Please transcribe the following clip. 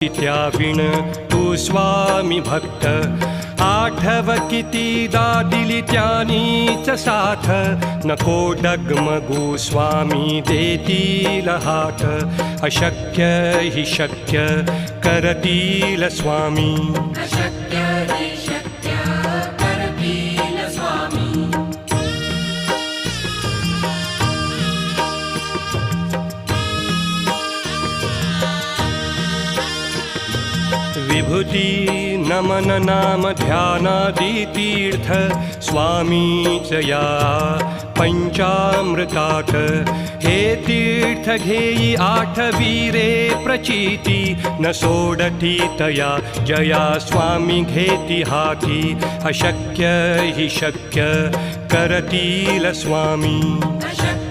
त्याविण तू स्वामी भक्त आठव कितीदा दिली त्यानीच साथ नको डगमगू स्वामी देतील हात अशक्य हि शक्य करतील स्वामी अशक्य हि शक्य करतील स्वामी विभूती नमन नाम ध्यानादि तीर्थ स्वामीच या पंचामृतात हे तीर्थ घेई आठवीरे प्रचिती न सोडती तया जया स्वामी घेती हाती अशक्य हि शक्य करतील स्वामी अशक्य